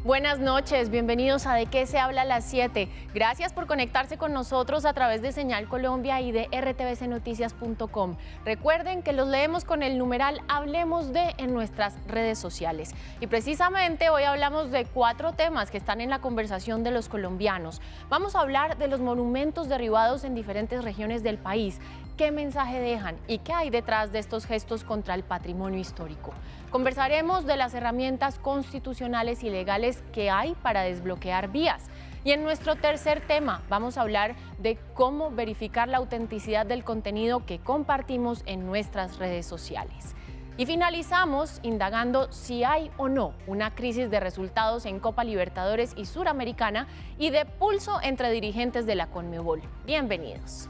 Buenas noches, bienvenidos a De qué se habla a las 7. Gracias por conectarse con nosotros a través de Señal Colombia y de rtvcnoticias.com. Recuerden que los leemos con el numeral Hablemos de en nuestras redes sociales. Y precisamente hoy hablamos de 4 temas que están en la conversación de los colombianos. Vamos a hablar de los monumentos derribados en diferentes regiones del país. ¿Qué mensaje dejan y qué hay detrás de estos gestos contra el patrimonio histórico? Conversaremos de las herramientas constitucionales y legales que hay para desbloquear vías. Y en nuestro tercer tema vamos a hablar de cómo verificar la autenticidad del contenido que compartimos en nuestras redes sociales. Y finalizamos indagando si hay o no una crisis de resultados en Copa Libertadores y Suramericana y de pulso entre dirigentes de la Conmebol. Bienvenidos.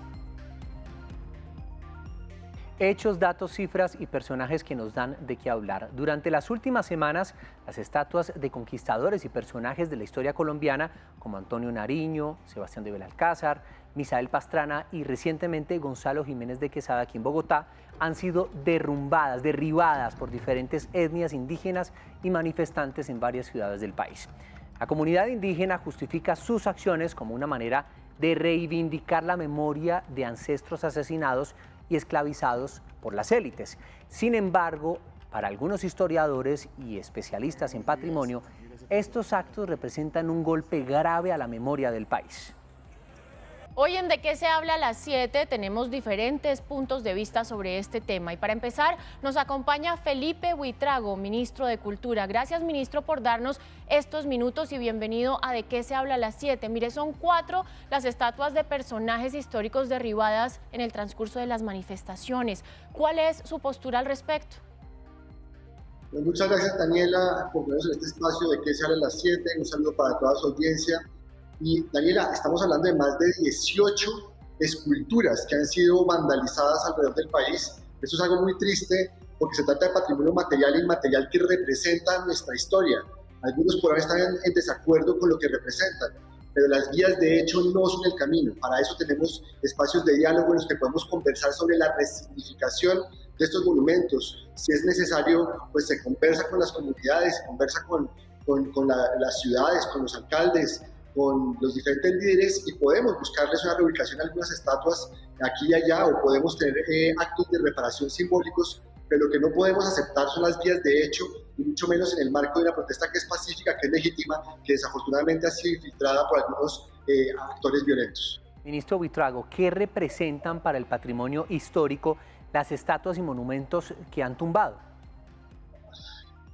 Hechos, datos, cifras y personajes que nos dan de qué hablar. Durante las últimas semanas, las estatuas de conquistadores y personajes de la historia colombiana, como Antonio Nariño, Sebastián de Belalcázar, Misael Pastrana y recientemente Gonzalo Jiménez de Quesada, aquí en Bogotá, han sido derribadas por diferentes etnias indígenas y manifestantes en varias ciudades del país. La comunidad indígena justifica sus acciones como una manera de reivindicar la memoria de ancestros asesinados y esclavizados por las élites. Sin embargo, para algunos historiadores y especialistas en patrimonio, estos actos representan un golpe grave a la memoria del país. Hoy en De qué se habla a las 7 tenemos diferentes puntos de vista sobre este tema. Y para empezar, nos acompaña Felipe Buitrago, ministro de Cultura. Gracias, ministro, por darnos estos minutos y bienvenido a De qué se habla a las 7. Mire, son 4 las estatuas de personajes históricos derribadas en el transcurso de las manifestaciones. ¿Cuál es su postura al respecto? Muchas gracias, Daniela, por ponernos en este espacio de qué se habla a las 7. Un saludo para toda su audiencia. Y Daniela, estamos hablando de más de 18 esculturas que han sido vandalizadas alrededor del país. Eso es algo muy triste porque se trata de patrimonio material e inmaterial que representa nuestra historia. Algunos podrán estar en desacuerdo con lo que representan, pero las vías de hecho no son el camino. Para eso tenemos espacios de diálogo en los que podemos conversar sobre la resignificación de estos monumentos. Si es necesario, pues se conversa con las comunidades, se conversa con las ciudades, con los alcaldes, con los diferentes líderes y podemos buscarles una reubicación a algunas estatuas aquí y allá o podemos tener actos de reparación simbólicos, pero lo que no podemos aceptar son las vías de hecho y mucho menos en el marco de una protesta que es pacífica, que es legítima, que desafortunadamente ha sido infiltrada por algunos actores violentos. Ministro Buitrago, ¿qué representan para el patrimonio histórico las estatuas y monumentos que han tumbado?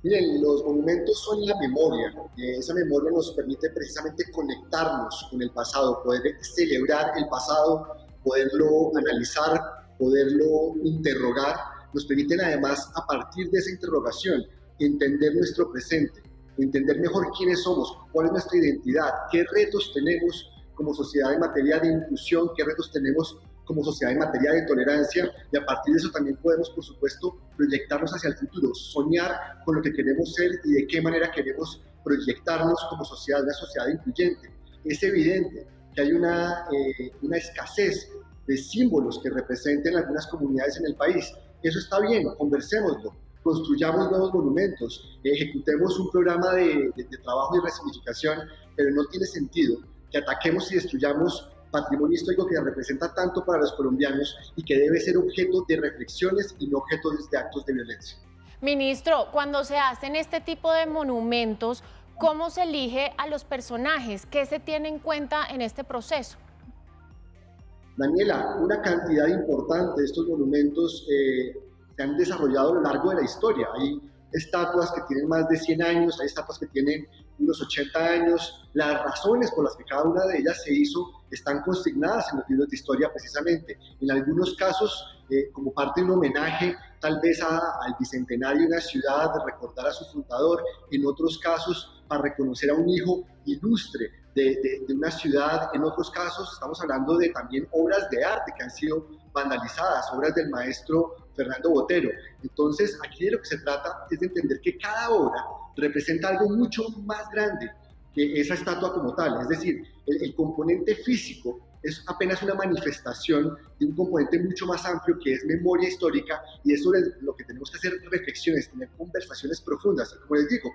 Miren, los monumentos son la memoria. Esa memoria nos permite precisamente conectarnos con el pasado, poder celebrar el pasado, poderlo analizar, poderlo interrogar. Nos permiten además, a partir de esa interrogación, entender nuestro presente, entender mejor quiénes somos, cuál es nuestra identidad, qué retos tenemos como sociedad en materia de inclusión, qué retos tenemos como sociedad en materia de tolerancia, y a partir de eso también podemos, por supuesto, proyectarnos hacia el futuro, soñar con lo que queremos ser y de qué manera queremos proyectarnos como sociedad, una sociedad incluyente. Es evidente que hay una escasez de símbolos que representen algunas comunidades en el país. Eso está bien, conversémoslo, construyamos nuevos monumentos, ejecutemos un programa de trabajo y resignificación, pero no tiene sentido que ataquemos y destruyamos patrimonio histórico que representa tanto para los colombianos y que debe ser objeto de reflexiones y no objeto de actos de violencia. Ministro, cuando se hacen este tipo de monumentos, ¿cómo se elige a los personajes? ¿Qué se tiene en cuenta en este proceso? Daniela, una cantidad importante de estos monumentos se han desarrollado a lo largo de la historia. Hay estatuas que tienen más de 100 años, hay estatuas que tienen unos 80 años. Las razones por las que cada una de ellas se hizo están consignadas en los libros de historia precisamente. En algunos casos, como parte de un homenaje tal vez al bicentenario de una ciudad, de recordar a su fundador, en otros casos para reconocer a un hijo ilustre de una ciudad, en otros casos estamos hablando de también obras de arte que han sido vandalizadas, obras del maestro Fernando Botero. Entonces, aquí de lo que se trata es de entender que cada obra representa algo mucho más grande que esa estatua como tal. Es decir, el componente físico es apenas una manifestación de un componente mucho más amplio que es memoria histórica, y eso es lo que tenemos que hacer reflexiones, tener conversaciones profundas. Y como les digo,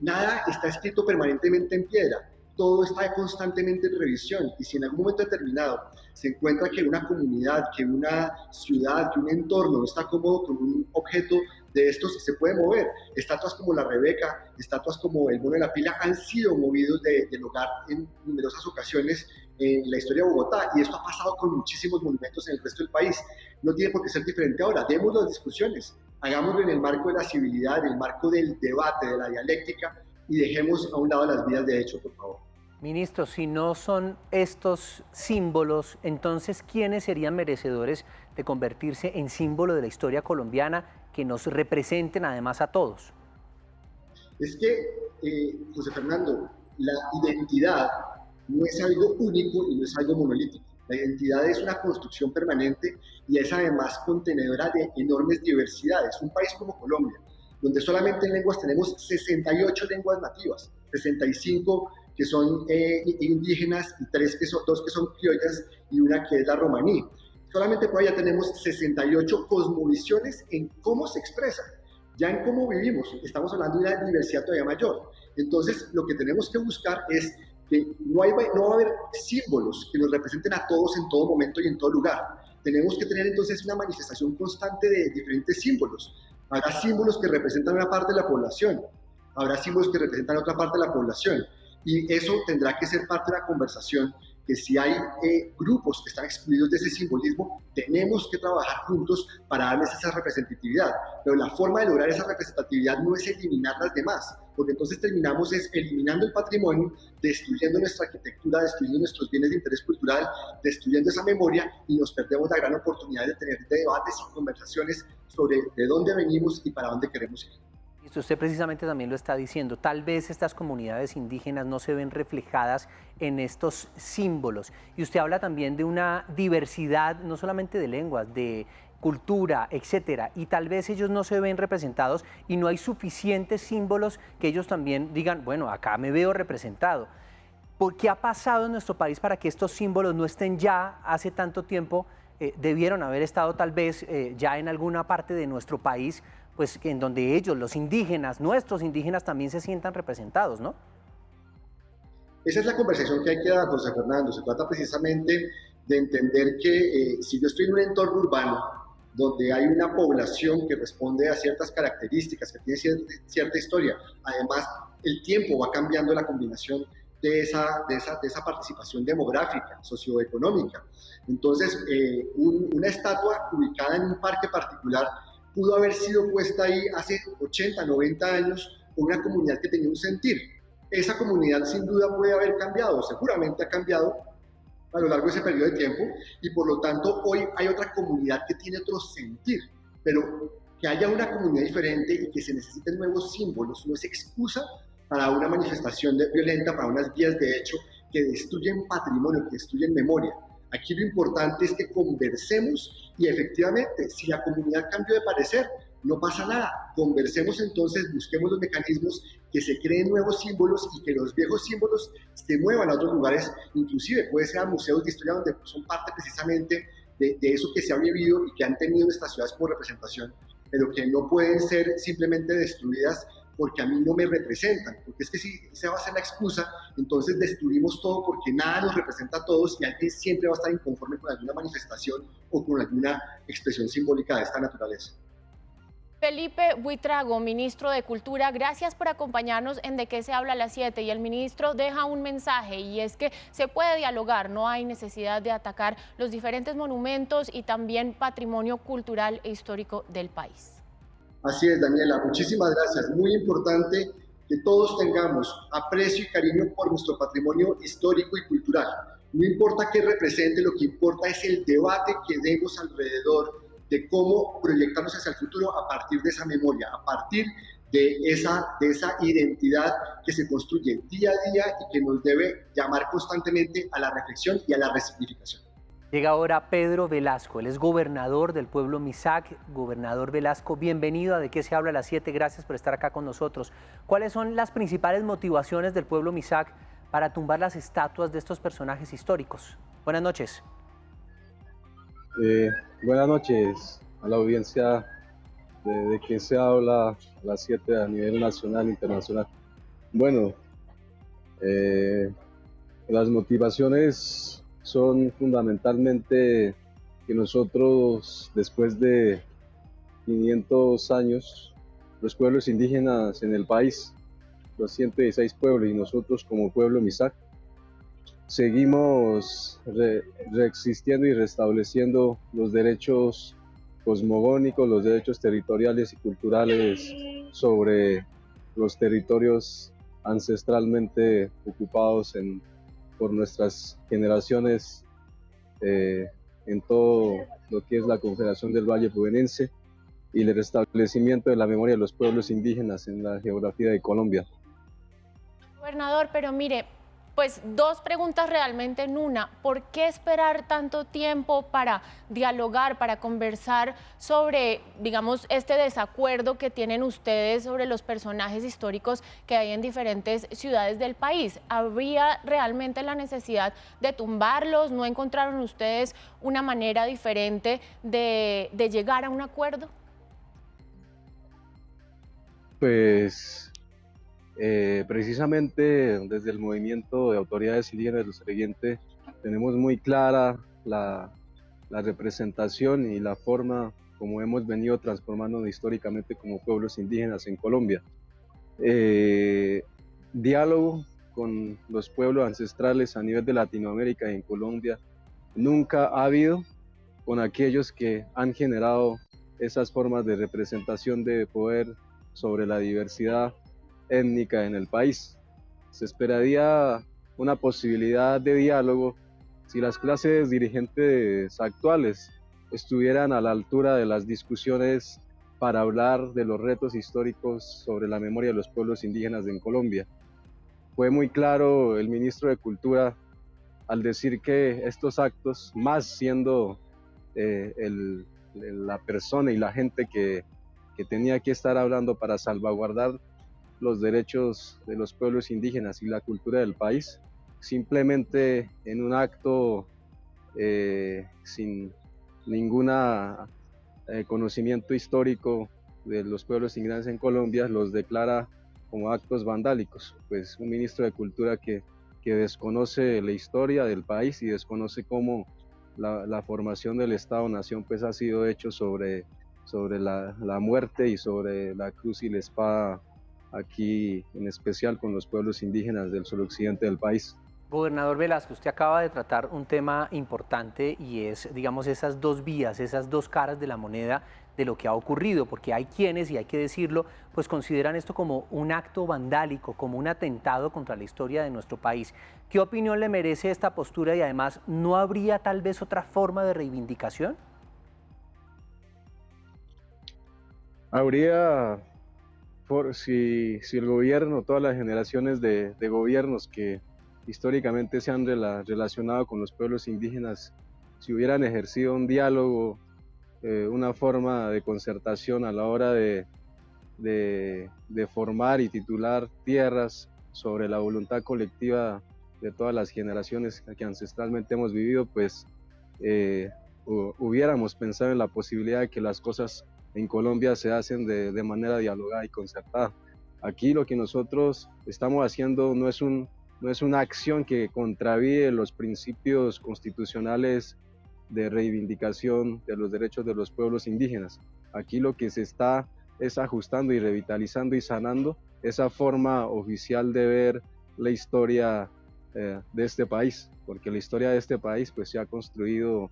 Nada está escrito permanentemente en piedra, todo está constantemente en revisión, y si en algún momento determinado se encuentra que una comunidad, que una ciudad, que un entorno no está cómodo con un objeto de estos, se puede mover. Estatuas como la Rebeca, estatuas como el Mono de la Pila han sido movidos del lugar en numerosas ocasiones en la historia de Bogotá, y esto ha pasado con muchísimos monumentos en el resto del país. No tiene por qué ser diferente ahora. Demos las discusiones, hagámoslo en el marco de la civilidad, en el marco del debate, de la dialéctica, y dejemos a un lado las vías de hecho, por favor. Ministro, si no son estos símbolos, entonces, ¿quiénes serían merecedores de convertirse en símbolo de la historia colombiana que nos representen además a todos? Es que, José Fernando, la identidad no es algo único y no es algo monolítico. La identidad es una construcción permanente y es además contenedora de enormes diversidades. Un país como Colombia, donde solamente en lenguas tenemos 68 lenguas nativas, 65 que son indígenas y 2 que son criollas y una que es la romaní. Solamente por allá tenemos 68 cosmovisiones en cómo se expresa. Ya en cómo vivimos, estamos hablando de una diversidad todavía mayor. Entonces, lo que tenemos que buscar es que no va a haber símbolos que nos representen a todos en todo momento y en todo lugar. Tenemos que tener entonces una manifestación constante de diferentes símbolos. Habrá símbolos que representan una parte de la población, habrá símbolos que representan otra parte de la población, y eso tendrá que ser parte de la conversación, que si hay grupos que están excluidos de ese simbolismo, tenemos que trabajar juntos para darles esa representatividad. Pero la forma de lograr esa representatividad no es eliminar las demás, porque entonces terminamos eliminando el patrimonio, destruyendo nuestra arquitectura, destruyendo nuestros bienes de interés cultural, destruyendo esa memoria, y nos perdemos la gran oportunidad de tener debates y conversaciones sobre de dónde venimos y para dónde queremos ir. Usted precisamente también lo está diciendo, tal vez estas comunidades indígenas no se ven reflejadas en estos símbolos. Y usted habla también de una diversidad, no solamente de lenguas, de cultura, etcétera, y tal vez ellos no se ven representados y no hay suficientes símbolos que ellos también digan, bueno, acá me veo representado. ¿Por qué ha pasado en nuestro país para que estos símbolos no estén ya hace tanto tiempo? Debieron haber estado tal vez ya en alguna parte de nuestro país, pues en donde ellos, los indígenas, nuestros indígenas también se sientan representados, ¿no? Esa es la conversación que hay que dar, José Fernando. Se trata precisamente de entender que si yo estoy en un entorno urbano donde hay una población que responde a ciertas características, que tiene cierta historia, además el tiempo va cambiando la combinación de esa participación demográfica, socioeconómica. Entonces, una estatua ubicada en un parque particular pudo haber sido puesta ahí hace 80, 90 años por una comunidad que tenía un sentir. Esa comunidad sin duda puede haber cambiado, seguramente ha cambiado a lo largo de ese periodo de tiempo, y por lo tanto hoy hay otra comunidad que tiene otro sentir, pero que haya una comunidad diferente y que se necesiten nuevos símbolos no es excusa para una manifestación violenta, para unas vías de hecho que destruyen patrimonio, que destruyen memoria. Aquí lo importante es que conversemos y efectivamente, si la comunidad cambió de parecer, no pasa nada. Conversemos entonces, busquemos los mecanismos, que se creen nuevos símbolos y que los viejos símbolos se muevan a otros lugares, inclusive puede ser a museos de historia donde son parte precisamente de eso que se ha vivido y que han tenido nuestras ciudades como representación, pero que no pueden ser simplemente destruidas porque a mí no me representan, porque es que si esa va a ser la excusa, entonces destruimos todo porque nada nos representa a todos y alguien siempre va a estar inconforme con alguna manifestación o con alguna expresión simbólica de esta naturaleza. Felipe Buitrago, ministro de Cultura, gracias por acompañarnos en De qué se habla a las 7, y el ministro deja un mensaje, y es que se puede dialogar, no hay necesidad de atacar los diferentes monumentos y también patrimonio cultural e histórico del país. Así es, Daniela, muchísimas gracias. Muy importante que todos tengamos aprecio y cariño por nuestro patrimonio histórico y cultural. No importa qué represente, lo que importa es el debate que demos alrededor de cómo proyectarnos hacia el futuro a partir de esa memoria, a partir de esa identidad que se construye día a día y que nos debe llamar constantemente a la reflexión y a la resignificación. Llega ahora Pedro Velasco, él es gobernador del pueblo Misak. Gobernador Velasco, bienvenido a De qué se habla a las 7, gracias por estar acá con nosotros. ¿Cuáles son las principales motivaciones del pueblo Misak para tumbar las estatuas de estos personajes históricos? Buenas noches. Buenas noches a la audiencia de qué se habla a las 7 a nivel nacional e internacional. Bueno, eh, las motivaciones son fundamentalmente que nosotros, después de 500 años, los pueblos indígenas en el país, los 116 pueblos y nosotros como pueblo Misak, seguimos reexistiendo y restableciendo los derechos cosmogónicos, los derechos territoriales y culturales sobre los territorios ancestralmente ocupados por nuestras generaciones en todo lo que es la Confederación del Valle Puvenense y el restablecimiento de la memoria de los pueblos indígenas en la geografía de Colombia. Gobernador, pero mire, pues dos preguntas realmente en una. ¿Por qué esperar tanto tiempo para dialogar, para conversar sobre, digamos, este desacuerdo que tienen ustedes sobre los personajes históricos que hay en diferentes ciudades del país? ¿Habría realmente la necesidad de tumbarlos? ¿No encontraron ustedes una manera diferente de llegar a un acuerdo? Pues precisamente desde el movimiento de autoridades indígenas del Suroriente tenemos muy clara la representación y la forma como hemos venido transformándonos históricamente como pueblos indígenas en Colombia. Diálogo con los pueblos ancestrales a nivel de Latinoamérica y en Colombia nunca ha habido con aquellos que han generado esas formas de representación de poder sobre la diversidad étnica en el país. Se esperaría una posibilidad de diálogo si las clases dirigentes actuales estuvieran a la altura de las discusiones para hablar de los retos históricos sobre la memoria de los pueblos indígenas en Colombia. Fue muy claro el ministro de Cultura al decir que estos actos, más siendo la persona y la gente que tenía que estar hablando para salvaguardar los derechos de los pueblos indígenas y la cultura del país, simplemente en un acto sin ninguna conocimiento histórico de los pueblos indígenas en Colombia, los declara como actos vandálicos. Pues un ministro de Cultura que desconoce la historia del país y desconoce cómo la formación del Estado-Nación pues ha sido hecho sobre la muerte y sobre la cruz y la espada, aquí en especial con los pueblos indígenas del suroccidente del país. Gobernador Velasco, usted acaba de tratar un tema importante y es, digamos, esas dos vías, esas dos caras de la moneda de lo que ha ocurrido, porque hay quienes, y hay que decirlo, pues consideran esto como un acto vandálico, como un atentado contra la historia de nuestro país. ¿Qué opinión le merece esta postura y además no habría tal vez otra forma de reivindicación? Habría, si el gobierno, todas las generaciones de gobiernos que históricamente se han relacionado con los pueblos indígenas, si hubieran ejercido un diálogo, una forma de concertación a la hora de formar y titular tierras sobre la voluntad colectiva de todas las generaciones que ancestralmente hemos vivido, pues hubiéramos pensado en la posibilidad de que las cosas en Colombia se hacen de manera dialogada y concertada. Aquí lo que nosotros estamos haciendo no es una acción que contravíe los principios constitucionales de reivindicación de los derechos de los pueblos indígenas. Aquí lo que se está es ajustando y revitalizando y sanando esa forma oficial de ver la historia de este país, porque la historia de este país pues se ha construido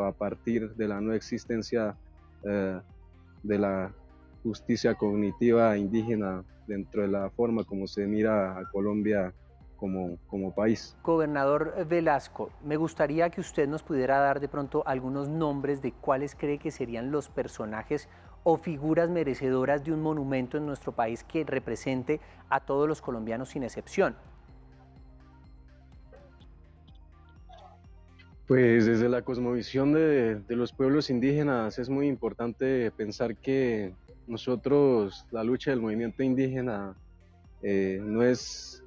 a partir de la no existencia de la justicia cognitiva indígena dentro de la forma como se mira a Colombia como país. Gobernador Velasco, me gustaría que usted nos pudiera dar de pronto algunos nombres de cuáles cree que serían los personajes o figuras merecedoras de un monumento en nuestro país que represente a todos los colombianos sin excepción. Pues desde la cosmovisión de los pueblos indígenas es muy importante pensar que nosotros, la lucha del movimiento indígena no es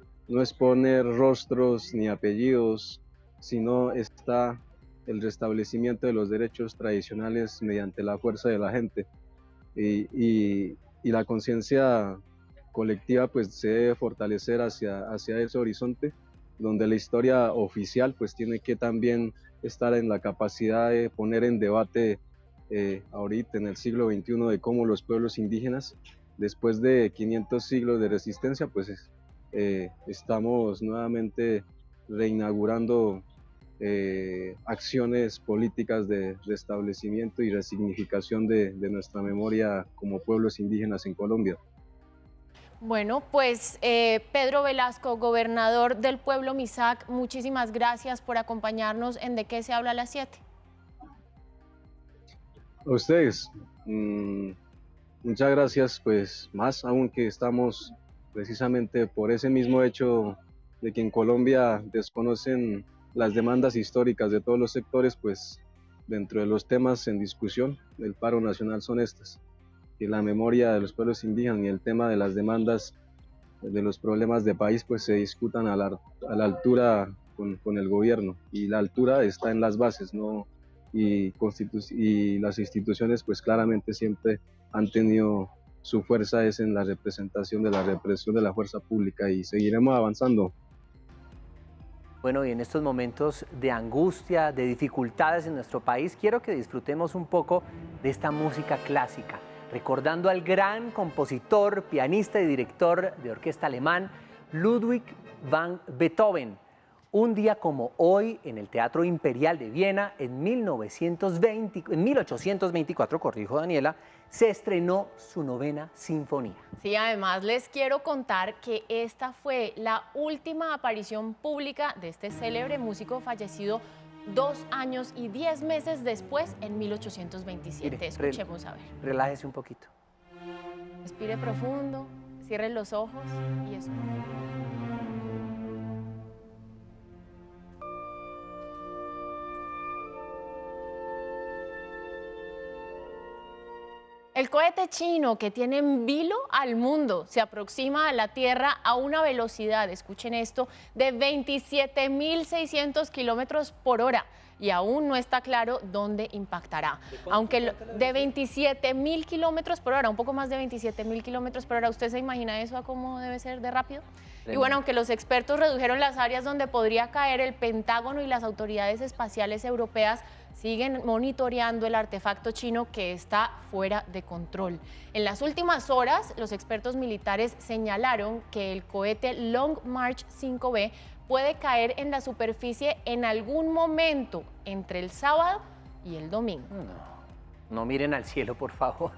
poner rostros ni apellidos, sino está el restablecimiento de los derechos tradicionales mediante la fuerza de la gente y la conciencia colectiva pues se debe fortalecer hacia ese horizonte, donde la historia oficial pues tiene que también estar en la capacidad de poner en debate ahorita en el siglo XXI de cómo los pueblos indígenas, después de 500 siglos de resistencia, pues estamos nuevamente reinaugurando acciones políticas de restablecimiento y resignificación de nuestra memoria como pueblos indígenas en Colombia. Bueno, pues Pedro Velasco, gobernador del pueblo Misak, muchísimas gracias por acompañarnos en De qué se habla a las 7. A ustedes, muchas gracias, pues más aún que estamos precisamente por ese mismo hecho de que en Colombia desconocen las demandas históricas de todos los sectores, pues dentro de los temas en discusión del paro nacional son estas, que la memoria de los pueblos indígenas y el tema de las demandas de los problemas de país pues se discutan a la altura con el gobierno, y la altura está en las bases, ¿no? Y las instituciones pues claramente siempre han tenido su fuerza es en la representación de la represión de la fuerza pública, y seguiremos avanzando. Bueno, y en estos momentos de angustia, de dificultades en nuestro país, quiero que disfrutemos un poco de esta música clásica, recordando al gran compositor, pianista y director de orquesta alemán Ludwig van Beethoven. Un día como hoy, en el Teatro Imperial de Viena, en 1824, corrijo Daniela, se estrenó su 9ª sinfonía. Sí, además les quiero contar que esta fue la última aparición pública de este célebre músico fallecido 2 años y 10 meses después, en 1827. Mire, escuchemos a ver. Relájese un poquito. Respire profundo, cierre los ojos y escuche. El cohete chino que tiene en vilo al mundo se aproxima a la Tierra a una velocidad, escuchen esto, de 27.600 kilómetros por hora. Y aún no está claro dónde impactará. Aunque de 27.000 kilómetros por hora, un poco más de 27.000 kilómetros por hora, ¿usted se imagina eso a cómo debe ser de rápido? Y bueno, aunque los expertos redujeron las áreas donde podría caer, el Pentágono y las autoridades espaciales europeas siguen monitoreando el artefacto chino que está fuera de control. En las últimas horas, los expertos militares señalaron que el cohete Long March 5B puede caer en la superficie en algún momento entre el sábado y el domingo. No miren al cielo, por favor.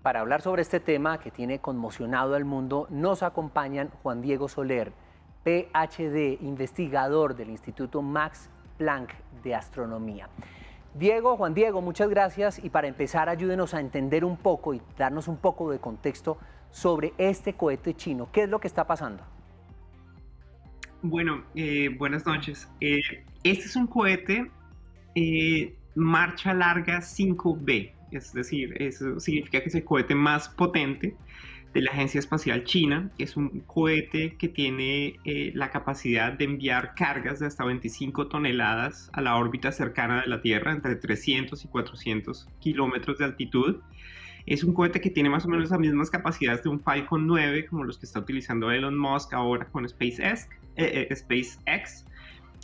Para hablar sobre este tema que tiene conmocionado al mundo, nos acompañan Juan Diego Soler, PhD, investigador del Instituto Max Planck de Astronomía. Juan Diego, muchas gracias, y para empezar ayúdenos a entender un poco y darnos un poco de contexto sobre este cohete chino. ¿Qué es lo que está pasando? Bueno, buenas noches. Este es un cohete marcha larga 5B, es decir, eso significa que es el cohete más potente de la Agencia Espacial China. Es un cohete que tiene la capacidad de enviar cargas de hasta 25 toneladas a la órbita cercana de la Tierra, entre 300 y 400 kilómetros de altitud. Es un cohete que tiene más o menos las mismas capacidades de un Falcon 9, como los que está utilizando Elon Musk ahora con SpaceX.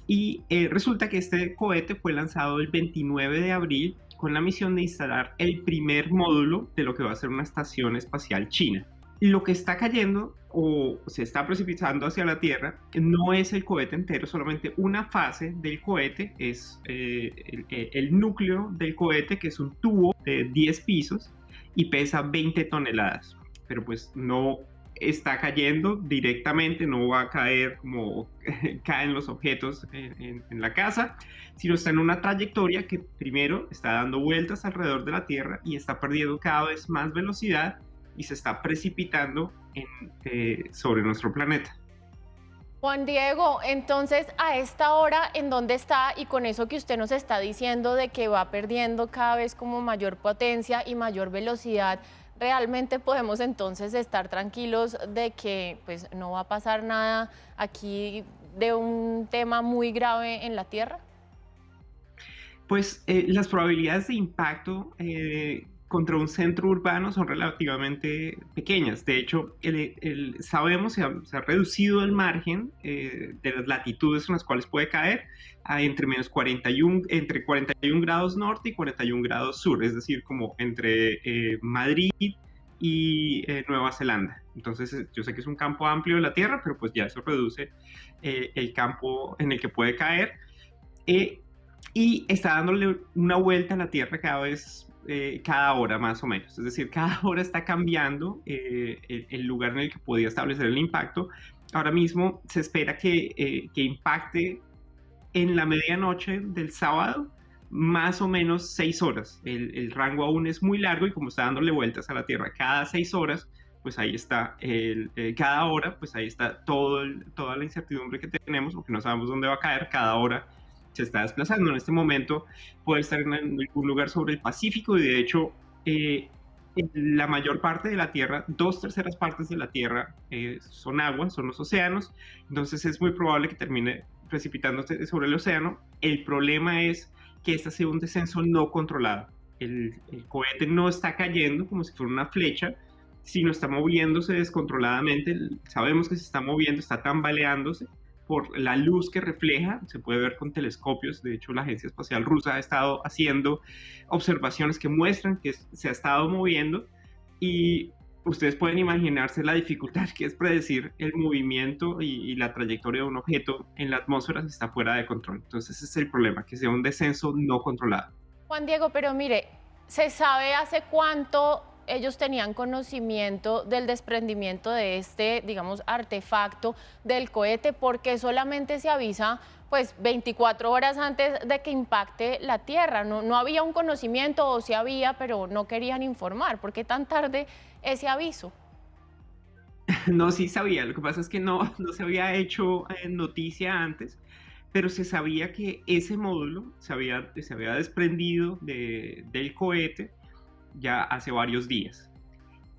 Y resulta que este cohete fue lanzado el 29 de abril con la misión de instalar el primer módulo de lo que va a ser una estación espacial china. Lo que está cayendo o se está precipitando hacia la Tierra no es el cohete entero, solamente una fase del cohete, es el núcleo del cohete, que es un tubo de 10 pisos y pesa 20 toneladas, pero pues no está cayendo directamente, no va a caer como caen los objetos en la casa, sino está en una trayectoria que primero está dando vueltas alrededor de la Tierra y está perdiendo cada vez más velocidad y se está precipitando sobre nuestro planeta. Juan Diego, entonces a esta hora, ¿en dónde está? Y con eso que usted nos está diciendo de que va perdiendo cada vez como mayor potencia y mayor velocidad, ¿realmente podemos entonces estar tranquilos de que pues no va a pasar nada aquí de un tema muy grave en la Tierra? Pues las probabilidades de impacto contra un centro urbano son relativamente pequeñas. De hecho, sabemos, se ha reducido el margen de las latitudes en las cuales puede caer a entre 41 grados norte y 41 grados sur, es decir, como entre Madrid y Nueva Zelanda. Entonces, yo sé que es un campo amplio de la Tierra, pero pues ya eso reduce el campo en el que puede caer. Y está dándole una vuelta a la Tierra cada hora más o menos. Es decir, cada hora está cambiando el lugar en el que podía establecer el impacto. Ahora mismo se espera que impacte en la medianoche del sábado, más o menos 6 horas. El rango aún es muy largo y como está dándole vueltas a la Tierra cada 6 horas, pues ahí está, cada hora, pues ahí está toda la incertidumbre que tenemos, porque no sabemos dónde va a caer. Cada hora se está desplazando. En este momento puede estar en algún lugar sobre el Pacífico y de hecho la mayor parte de la Tierra, 2/3 partes de la Tierra son agua, son los océanos, entonces es muy probable que termine precipitándose sobre el océano. El problema es que este sea un descenso no controlado. El cohete no está cayendo como si fuera una flecha, sino está moviéndose descontroladamente. Sabemos que se está moviendo, está tambaleándose por la luz que refleja, se puede ver con telescopios. De hecho, la Agencia Espacial Rusa ha estado haciendo observaciones que muestran que se ha estado moviendo y ustedes pueden imaginarse la dificultad que es predecir el movimiento y la trayectoria de un objeto en la atmósfera si está fuera de control. Entonces ese es el problema, que sea un descenso no controlado. Juan Diego, pero mire, ¿se sabe hace cuánto ellos tenían conocimiento del desprendimiento de este, digamos, artefacto del cohete? Porque solamente se avisa pues 24 horas antes de que impacte la Tierra. No había un conocimiento, o sí había, pero no querían informar. ¿Por qué tan tarde ese aviso? No, sí sabía. Lo que pasa es que no se había hecho noticia antes, pero se sabía que ese módulo se había desprendido del cohete ya hace varios días.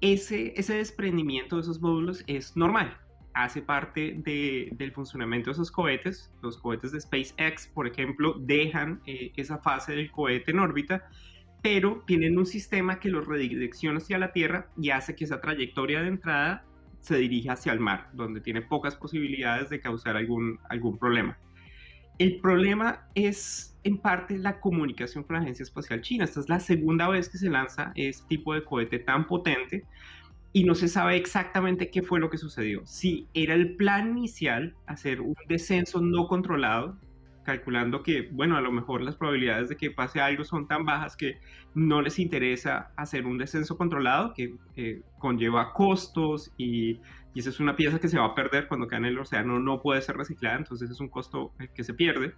Ese desprendimiento de esos módulos es normal, hace parte del funcionamiento de esos cohetes. Los cohetes de SpaceX, por ejemplo, dejan esa fase del cohete en órbita, pero tienen un sistema que los redirecciona hacia la Tierra y hace que esa trayectoria de entrada se dirija hacia el mar, donde tiene pocas posibilidades de causar algún problema. El problema es, en parte, la comunicación con la Agencia Espacial China. Esta es la segunda vez que se lanza este tipo de cohete tan potente y no se sabe exactamente qué fue lo que sucedió. Si era el plan inicial hacer un descenso no controlado, calculando que, bueno, a lo mejor las probabilidades de que pase algo son tan bajas que no les interesa hacer un descenso controlado, que conlleva costos y esa es una pieza que se va a perder cuando cae en el océano, no puede ser reciclada, entonces es un costo que se pierde.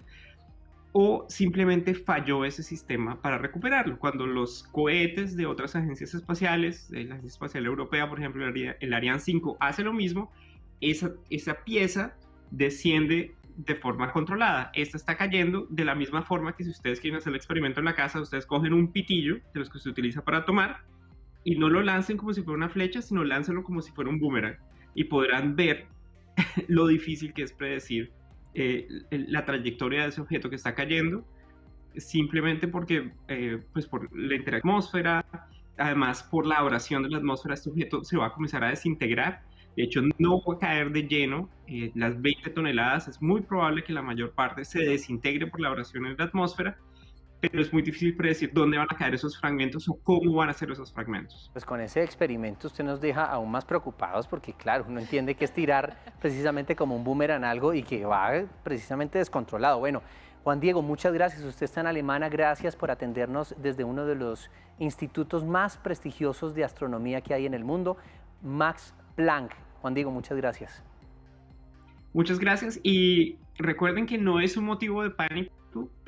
O simplemente falló ese sistema para recuperarlo. Cuando los cohetes de otras agencias espaciales, la Agencia Espacial Europea, por ejemplo, el Ariane 5, hace lo mismo, esa pieza desciende de forma controlada. Esta está cayendo de la misma forma que si ustedes quieren hacer el experimento en la casa, ustedes cogen un pitillo de los que se utiliza para tomar y no lo lancen como si fuera una flecha, sino láncenlo como si fuera un boomerang y podrán ver lo difícil que es predecir la trayectoria de ese objeto que está cayendo, simplemente porque pues por la atmósfera, además por la abrasión de la atmósfera, este objeto se va a comenzar a desintegrar. De hecho, no va a caer de lleno las 20 toneladas. Es muy probable que la mayor parte se desintegre por la abrasión en la atmósfera, pero es muy difícil predecir dónde van a caer esos fragmentos o cómo van a ser esos fragmentos. Pues con ese experimento usted nos deja aún más preocupados porque, claro, uno entiende que es tirar precisamente como un boomerang algo y que va precisamente descontrolado. Bueno, Juan Diego, muchas gracias. Usted está en Alemania. Gracias por atendernos desde uno de los institutos más prestigiosos de astronomía que hay en el mundo, Max Planck. Juan Diego, muchas gracias. Muchas gracias y recuerden que no es un motivo de pánico,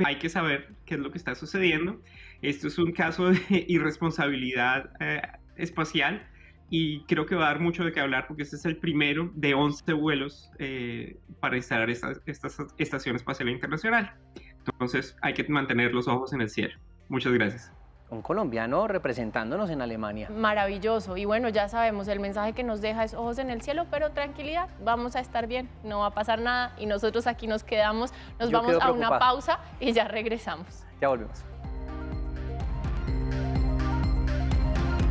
hay que saber qué es lo que está sucediendo. Esto es un caso de irresponsabilidad espacial y creo que va a dar mucho de qué hablar porque este es el primero de 11 vuelos para instalar esta Estación Espacial Internacional. Entonces hay que mantener los ojos en el cielo. Muchas gracias. Un colombiano representándonos en Alemania. Maravilloso. Y bueno, ya sabemos, el mensaje que nos deja es ojos en el cielo, pero tranquilidad, vamos a estar bien, no va a pasar nada y nosotros aquí nos quedamos, nos vamos a una pausa y ya regresamos. Ya volvemos.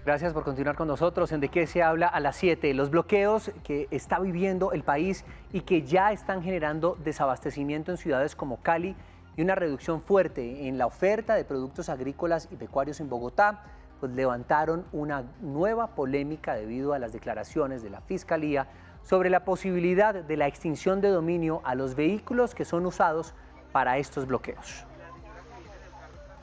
Gracias por continuar con nosotros en De qué se habla a las 7. Los bloqueos que está viviendo el país y que ya están generando desabastecimiento en ciudades como Cali y una reducción fuerte en la oferta de productos agrícolas y pecuarios en Bogotá, pues levantaron una nueva polémica debido a las declaraciones de la Fiscalía sobre la posibilidad de la extinción de dominio a los vehículos que son usados para estos bloqueos.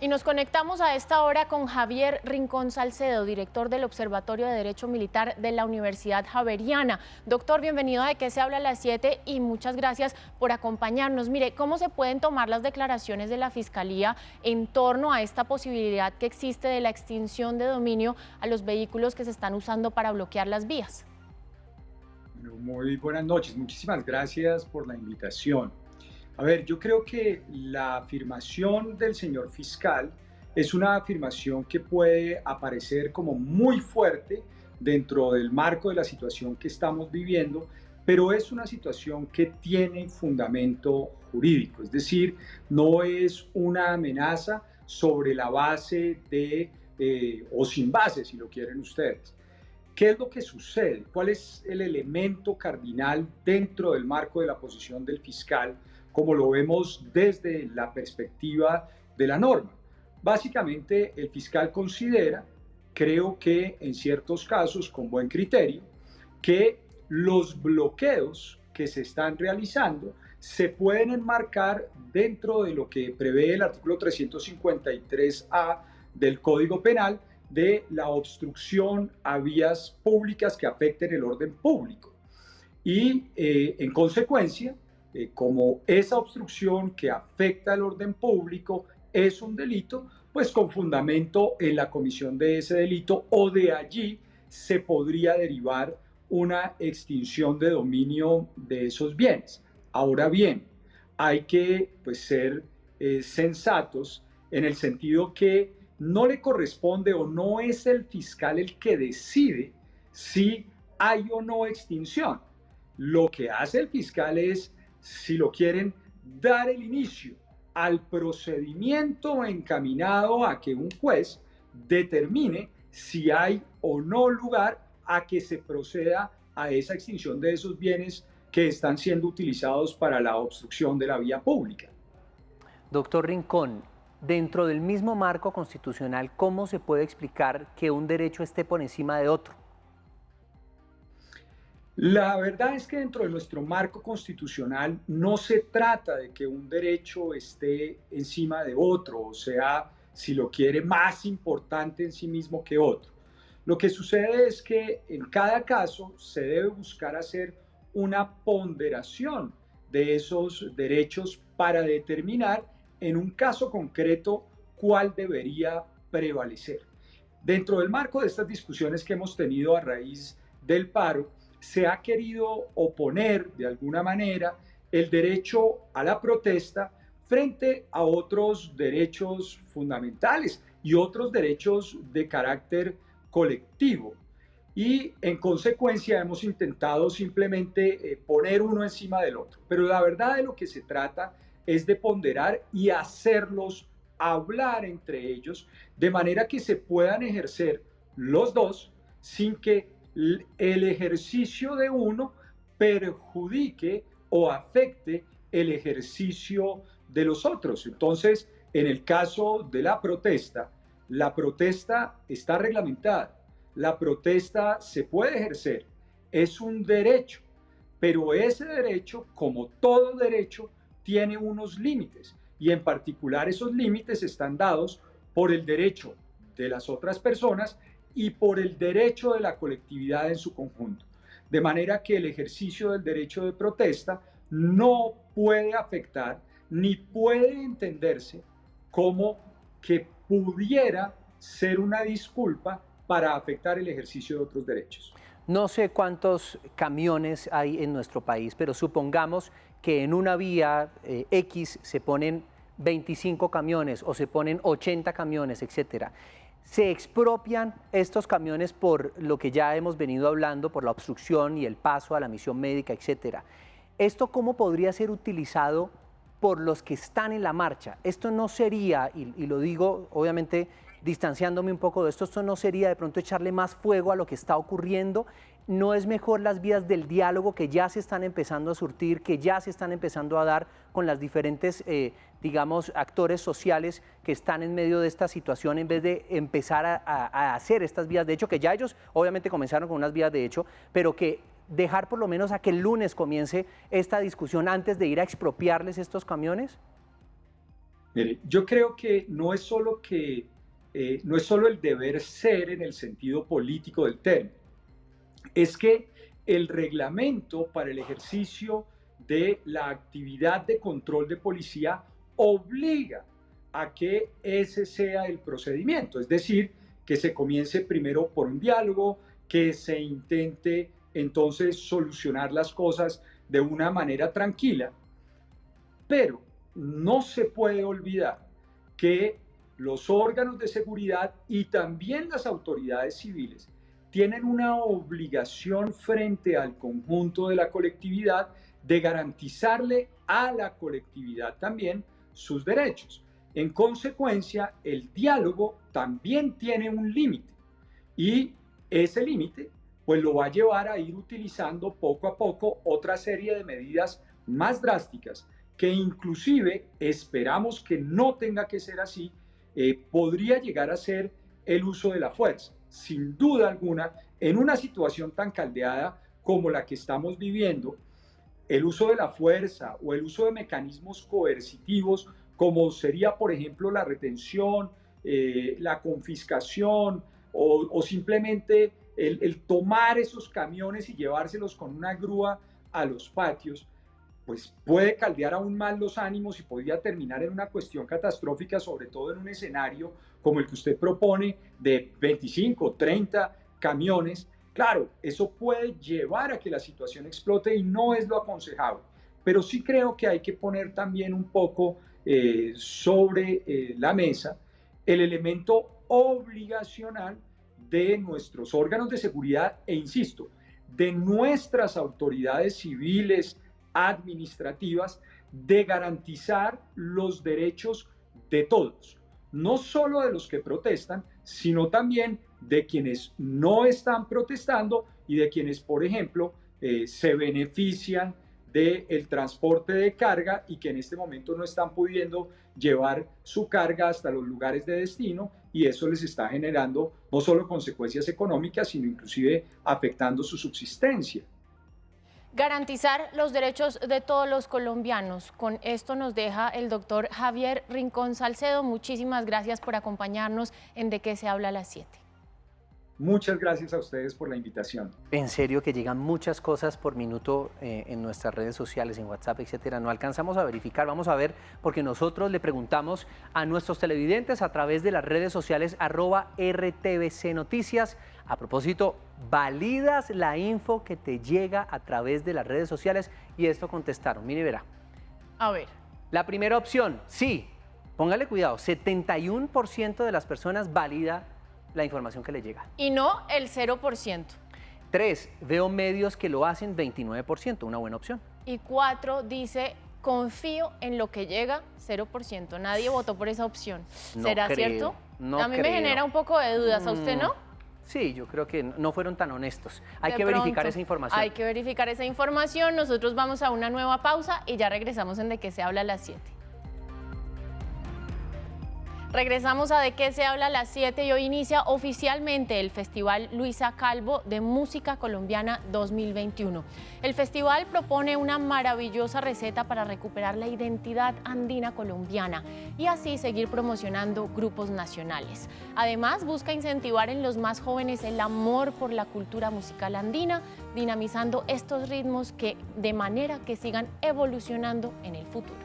Y nos conectamos a esta hora con Javier Rincón Salcedo, director del Observatorio de Derecho Militar de la Universidad Javeriana. Doctor, bienvenido a De qué se habla a las 7 y muchas gracias por acompañarnos. Mire, ¿cómo se pueden tomar las declaraciones de la Fiscalía en torno a esta posibilidad que existe de la extinción de dominio a los vehículos que se están usando para bloquear las vías? Bueno, muy buenas noches, muchísimas gracias por la invitación. A ver, yo creo que la afirmación del señor fiscal es una afirmación que puede aparecer como muy fuerte dentro del marco de la situación que estamos viviendo, pero es una situación que tiene fundamento jurídico, es decir, no es una amenaza sobre la base de, o sin base, si lo quieren ustedes. ¿Qué es lo que sucede? ¿Cuál es el elemento cardinal dentro del marco de la posición del fiscal, como lo vemos desde la perspectiva de la norma? Básicamente, el fiscal considera, creo que en ciertos casos con buen criterio, que los bloqueos que se están realizando se pueden enmarcar dentro de lo que prevé el artículo 353A del Código Penal de la obstrucción a vías públicas que afecten el orden público. Y en consecuencia, como esa obstrucción que afecta el orden público es un delito, pues con fundamento en la comisión de ese delito o de allí se podría derivar una extinción de dominio de esos bienes. Ahora bien, hay que pues, ser sensatos en el sentido que no le corresponde o no es el fiscal el que decide si hay o no extinción. Lo que hace el fiscal es, si lo quieren, dar el inicio al procedimiento encaminado a que un juez determine si hay o no lugar a que se proceda a esa extinción de esos bienes que están siendo utilizados para la obstrucción de la vía pública. Doctor Rincón, dentro del mismo marco constitucional, ¿cómo se puede explicar que un derecho esté por encima de otro? La verdad es que dentro de nuestro marco constitucional no se trata de que un derecho esté encima de otro, o sea, si lo quiere, más importante en sí mismo que otro. Lo que sucede es que en cada caso se debe buscar hacer una ponderación de esos derechos para determinar en un caso concreto cuál debería prevalecer. Dentro del marco de estas discusiones que hemos tenido a raíz del paro, se ha querido oponer de alguna manera el derecho a la protesta frente a otros derechos fundamentales y otros derechos de carácter colectivo. Y en consecuencia hemos intentado simplemente poner uno encima del otro. Pero la verdad de lo que se trata es de ponderar y hacerlos hablar entre ellos de manera que se puedan ejercer los dos sin que el ejercicio de uno perjudique o afecte el ejercicio de los otros. Entonces, en el caso de la protesta está reglamentada, la protesta se puede ejercer, es un derecho, pero ese derecho, como todo derecho, tiene unos límites y en particular esos límites están dados por el derecho de las otras personas y por el derecho de la colectividad en su conjunto. De manera que el ejercicio del derecho de protesta no puede afectar ni puede entenderse como que pudiera ser una disculpa para afectar el ejercicio de otros derechos. No sé cuántos camiones hay en nuestro país, pero supongamos que en una vía X se ponen 25 camiones o se ponen 80 camiones, etcétera. Se expropian estos camiones por lo que ya hemos venido hablando, por la obstrucción y el paso a la misión médica, etcétera. ¿Esto cómo podría ser utilizado por los que están en la marcha. Esto no sería, y lo digo obviamente distanciándome un poco de esto, esto no sería de pronto echarle más fuego a lo que está ocurriendo. ¿No es mejor las vías del diálogo que ya se están empezando a surtir, que ya se están empezando a dar con las diferentes, digamos, actores sociales que están en medio de esta situación, en vez de empezar a hacer estas vías de hecho, que ya ellos obviamente comenzaron con unas vías de hecho, pero que dejar por lo menos a que el lunes comience esta discusión antes de ir a expropiarles estos camiones? Mire, yo creo que no es solo el deber ser en el sentido político del término, es que el reglamento para el ejercicio de la actividad de control de policía obliga a que ese sea el procedimiento, es decir, que se comience primero por un diálogo, que se intente entonces solucionar las cosas de una manera tranquila, pero no se puede olvidar que los órganos de seguridad y también las autoridades civiles tienen una obligación frente al conjunto de la colectividad de garantizarle a la colectividad también sus derechos. En consecuencia, el diálogo también tiene un límite y ese límite pues lo va a llevar a ir utilizando poco a poco otra serie de medidas más drásticas que inclusive esperamos que no tenga que ser así, podría llegar a ser el uso de la fuerza. Sin duda alguna, en una situación tan caldeada como la que estamos viviendo, el uso de la fuerza o el uso de mecanismos coercitivos, como sería, por ejemplo, la retención, la confiscación o simplemente el tomar esos camiones y llevárselos con una grúa a los patios, pues puede caldear aún más los ánimos y podría terminar en una cuestión catastrófica, sobre todo en un escenario como el que usted propone de 25, 30 camiones. Claro, eso puede llevar a que la situación explote y no es lo aconsejable, pero sí creo que hay que poner también un poco sobre la mesa el elemento obligacional de nuestros órganos de seguridad e, insisto, de nuestras autoridades civiles, administrativas, de garantizar los derechos de todos, no solo de los que protestan, sino también de quienes no están protestando y de quienes, por ejemplo, se benefician del transporte de carga y que en este momento no están pudiendo llevar su carga hasta los lugares de destino, y eso les está generando no solo consecuencias económicas, sino inclusive afectando su subsistencia. Garantizar los derechos de todos los colombianos. Con esto nos deja el doctor Javier Rincón Salcedo. Muchísimas gracias por acompañarnos en De qué se habla a las 7. Muchas gracias a ustedes por la invitación. En serio que llegan muchas cosas por minuto en nuestras redes sociales, en WhatsApp, etcétera. No alcanzamos a verificar, vamos a ver, porque nosotros le preguntamos a nuestros televidentes a través de las redes sociales @RTVC Noticias. A propósito, ¿validas la info que te llega a través de las redes sociales? Y esto contestaron, mire, verá. A ver. La primera opción, sí. Póngale cuidado, 71% de las personas valida la información que le llega. Y no el 0%. 3, veo medios que lo hacen, 29%, una buena opción. Y 4 dice, confío en lo que llega, 0%. Nadie votó por esa opción. No ¿Será creo, cierto? no A mí me creo. genera un poco de dudas, ¿a usted no? Sí, yo creo que no fueron tan honestos. Hay De que verificar pronto, esa información. Hay que verificar esa información. Nosotros vamos a una nueva pausa y ya regresamos en De qué se habla a las 7. Regresamos a De qué se habla a las 7 y hoy inicia oficialmente el Festival Luisa Calvo de Música Colombiana 2021. El festival propone una maravillosa receta para recuperar la identidad andina colombiana y así seguir promocionando grupos nacionales. Además, busca incentivar en los más jóvenes el amor por la cultura musical andina, dinamizando estos ritmos de manera que sigan evolucionando en el futuro.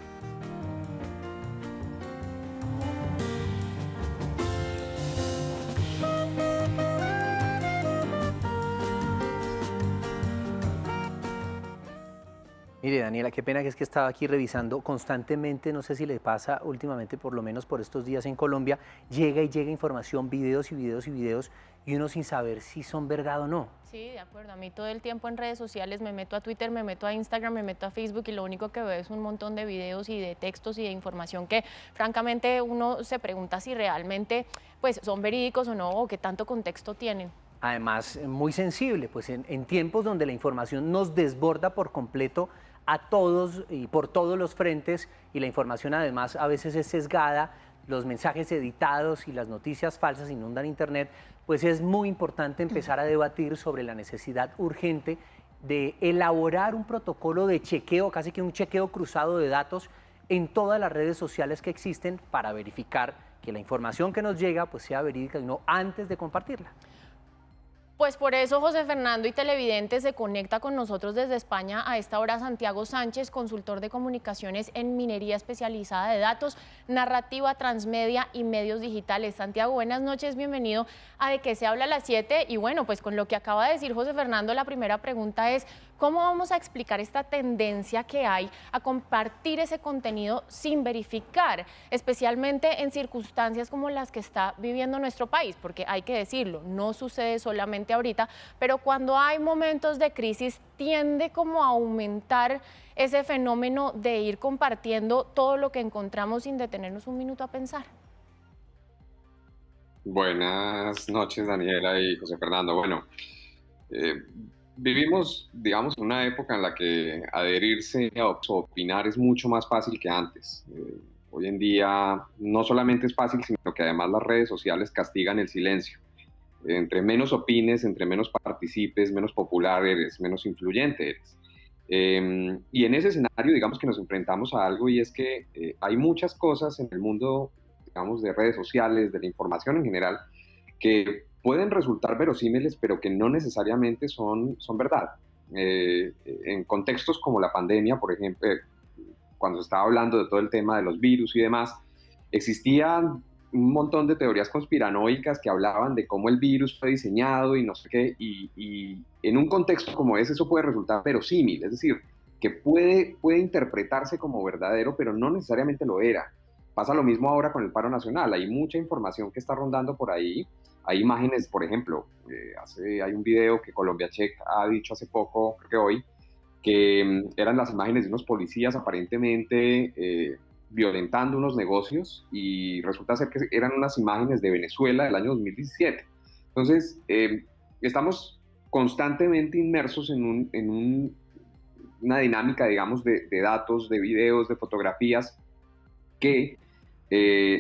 Mire, Daniela, qué pena que es que estaba aquí revisando constantemente, no sé si le pasa últimamente, por lo menos por estos días en Colombia, llega y llega información, videos y videos y videos, y uno sin saber si son verdad o no. Sí, de acuerdo. A mí todo el tiempo en redes sociales me meto a Twitter, me meto a Instagram, me meto a Facebook y lo único que veo es un montón de videos y de textos y de información que francamente uno se pregunta si realmente pues son verídicos o no, o qué tanto contexto tienen. Además, muy sensible, pues en tiempos donde la información nos desborda por completo a todos y por todos los frentes, y la información además a veces es sesgada, los mensajes editados y las noticias falsas inundan Internet, pues es muy importante empezar a debatir sobre la necesidad urgente de elaborar un protocolo de chequeo, casi que un chequeo cruzado de datos en todas las redes sociales que existen para verificar que la información que nos llega pues sea verídica y no antes de compartirla. Pues por eso José Fernando y televidentes se conecta con nosotros desde España a esta hora Santiago Sánchez, consultor de comunicaciones en minería especializada de datos, narrativa, transmedia y medios digitales. Santiago, buenas noches, bienvenido a De qué se habla a las 7. Y bueno, pues con lo que acaba de decir José Fernando, la primera pregunta es, ¿cómo vamos a explicar esta tendencia que hay a compartir ese contenido sin verificar, especialmente en circunstancias como las que está viviendo nuestro país? Porque hay que decirlo, no sucede solamente ahorita, pero cuando hay momentos de crisis tiende como a aumentar ese fenómeno de ir compartiendo todo lo que encontramos sin detenernos un minuto a pensar. Buenas noches, Daniela y José Fernando. Bueno, vivimos, digamos, una época en la que adherirse o opinar es mucho más fácil que antes. Hoy en día no solamente es fácil, sino que además las redes sociales castigan el silencio. Entre menos opines, entre menos participes, menos popular eres, menos influyente eres. Y en ese escenario, digamos que nos enfrentamos a algo, y es que hay muchas cosas en el mundo, digamos, de redes sociales, de la información en general, que pueden resultar verosímiles, pero que no necesariamente son verdad. En contextos como la pandemia, por ejemplo, cuando se estaba hablando de todo el tema de los virus y demás, existían un montón de teorías conspiranoicas que hablaban de cómo el virus fue diseñado y no sé qué, y en un contexto como ese eso puede resultar verosímil, es decir, que puede interpretarse como verdadero, pero no necesariamente lo era. Pasa lo mismo ahora con el paro nacional, hay mucha información que está rondando por ahí, hay imágenes, por ejemplo, hay un video que Colombia Check ha dicho hace poco, creo que hoy, que eran las imágenes de unos policías aparentemente violentando unos negocios, y resulta ser que eran unas imágenes de Venezuela del año 2017. Entonces, estamos constantemente inmersos en una dinámica, digamos, de datos, de videos, de fotografías que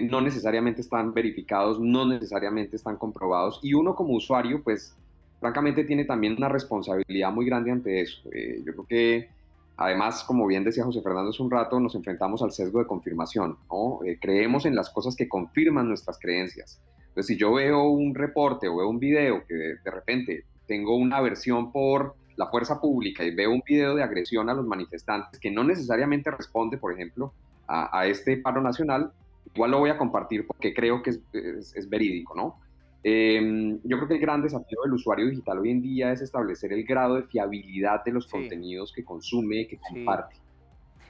no necesariamente están verificados, no necesariamente están comprobados, y uno como usuario, pues, francamente tiene también una responsabilidad muy grande ante eso. Yo creo que además, como bien decía José Fernando hace un rato, nos enfrentamos al sesgo de confirmación, ¿no? Creemos en las cosas que confirman nuestras creencias. Entonces, si yo veo un reporte o veo un video que de repente tengo una versión por la fuerza pública y veo un video de agresión a los manifestantes que no necesariamente responde, por ejemplo, a este paro nacional, igual lo voy a compartir porque creo que es verídico, ¿no? Yo creo que el gran desafío del usuario digital hoy en día es establecer el grado de fiabilidad de los contenidos que consume, que comparte.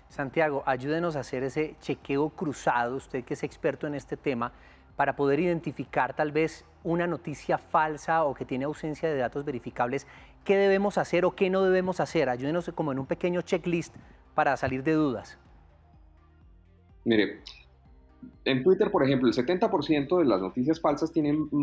Santiago, ayúdenos a hacer ese chequeo cruzado, usted que es experto en este tema, para poder identificar tal vez una noticia falsa o que tiene ausencia de datos verificables. ¿Qué debemos hacer o qué no debemos hacer? Ayúdenos como en un pequeño checklist para salir de dudas. Mire, en Twitter, por ejemplo, el 70% de las noticias falsas tienen un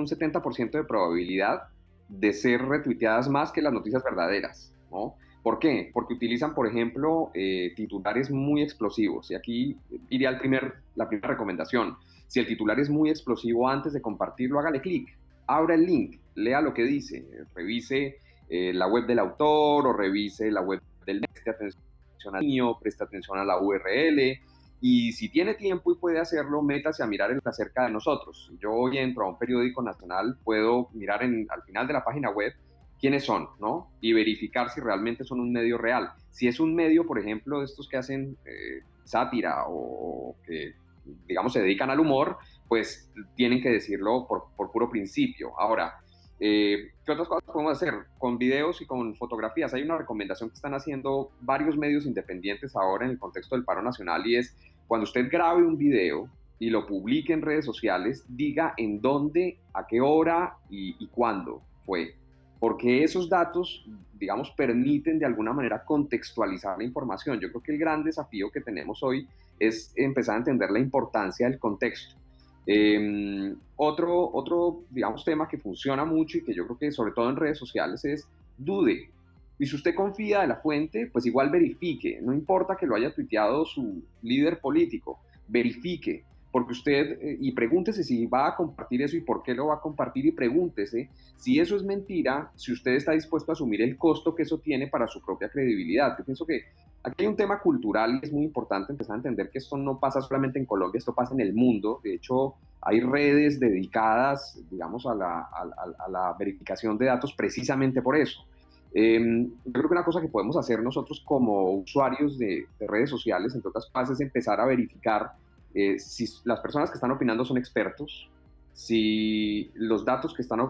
70% de probabilidad de ser retuiteadas más que las noticias verdaderas, ¿no? ¿Por qué? Porque utilizan, por ejemplo, titulares muy explosivos. Y aquí iría la primera recomendación. Si el titular es muy explosivo, antes de compartirlo, hágale clic, abra el link, lea lo que dice, revise la web del autor o revise la web del preste atención al niño, preste atención a la URL, y si tiene tiempo y puede hacerlo, métase a mirar acerca de nosotros. Yo hoy entro a un periódico nacional, puedo mirar al final de la página web quiénes son, ¿no? Y verificar si realmente son un medio real. Si es un medio, por ejemplo, de estos que hacen sátira o que, digamos, se dedican al humor, pues tienen que decirlo por puro principio. Ahora, ¿Qué otras cosas podemos hacer? Con videos y con fotografías. Hay una recomendación que están haciendo varios medios independientes ahora en el contexto del paro nacional, y es cuando usted grabe un video y lo publique en redes sociales, diga en dónde, a qué hora y cuándo fue. Porque esos datos, digamos, permiten de alguna manera contextualizar la información. Yo creo que el gran desafío que tenemos hoy es empezar a entender la importancia del contexto. Otro, digamos, tema que funciona mucho y que yo creo que sobre todo en redes sociales es dude. Y si usted confía de la fuente, pues igual verifique. No importa que lo haya tuiteado su líder político, verifique. Porque usted, y pregúntese si va a compartir eso y por qué lo va a compartir, y pregúntese si eso es mentira, si usted está dispuesto a asumir el costo que eso tiene para su propia credibilidad. Yo pienso que aquí hay un tema cultural y es muy importante empezar a entender que esto no pasa solamente en Colombia, esto pasa en el mundo. De hecho, hay redes dedicadas, digamos, a la verificación de datos precisamente por eso. Yo creo que una cosa que podemos hacer nosotros como usuarios de redes sociales, entre otras cosas, es empezar a verificar si las personas que están opinando son expertos, si los datos que están,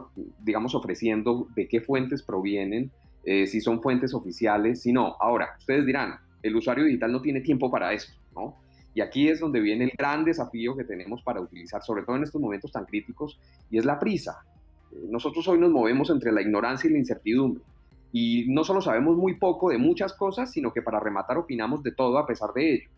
digamos, ofreciendo, de qué fuentes provienen, si son fuentes oficiales, si no. Ahora, ustedes dirán, el usuario digital no tiene tiempo para eso, ¿no? Y aquí es donde viene el gran desafío que tenemos para utilizar, sobre todo en estos momentos tan críticos, y es la prisa. Nosotros hoy nos movemos entre la ignorancia y la incertidumbre. Y no solo sabemos muy poco de muchas cosas, sino que para rematar opinamos de todo a pesar de ello.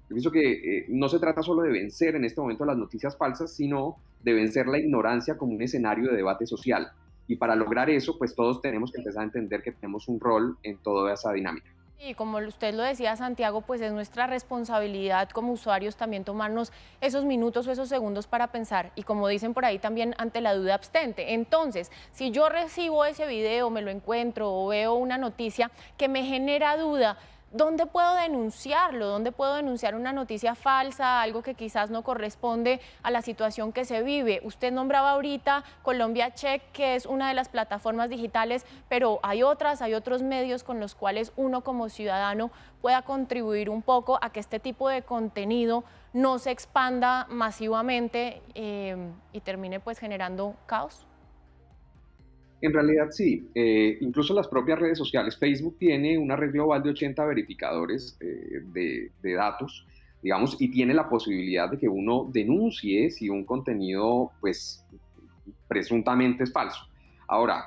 Yo pienso que no se trata solo de vencer en este momento las noticias falsas, sino de vencer la ignorancia como un escenario de debate social. Y para lograr eso, pues todos tenemos que empezar a entender que tenemos un rol en toda esa dinámica. Y como usted lo decía, Santiago, pues es nuestra responsabilidad como usuarios también tomarnos esos minutos o esos segundos para pensar. Y como dicen por ahí también, ante la duda abstente. Entonces, si yo recibo ese video, me lo encuentro o veo una noticia que me genera duda, ¿dónde puedo denunciarlo? ¿Dónde puedo denunciar una noticia falsa, algo que quizás no corresponde a la situación que se vive? Usted nombraba ahorita Colombia Check, que es una de las plataformas digitales, pero hay otros medios con los cuales uno como ciudadano pueda contribuir un poco a que este tipo de contenido no se expanda masivamente y termine pues generando caos. En realidad sí, incluso las propias redes sociales. Facebook tiene una red global de 80 verificadores de datos, digamos, y tiene la posibilidad de que uno denuncie si un contenido, pues, presuntamente es falso. Ahora,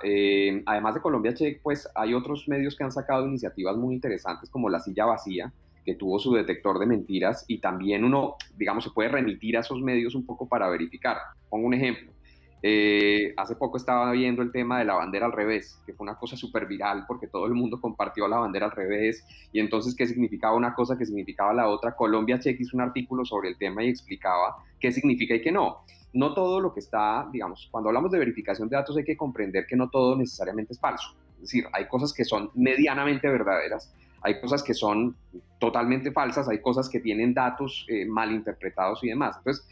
además de Colombia Check, pues hay otros medios que han sacado iniciativas muy interesantes como La Silla Vacía, que tuvo su detector de mentiras, y también uno, digamos, se puede remitir a esos medios un poco para verificar. Pongo un ejemplo. Hace poco estaba viendo el tema de la bandera al revés, que fue una cosa súper viral porque todo el mundo compartió la bandera al revés, y entonces qué significaba una cosa, qué significaba la otra. Colombia Check hizo un artículo sobre el tema y explicaba qué significa y qué no. No todo lo que está, digamos, cuando hablamos de verificación de datos hay que comprender que no todo necesariamente es falso. Es decir, hay cosas que son medianamente verdaderas, hay cosas que son totalmente falsas, hay cosas que tienen datos mal interpretados y demás. Entonces,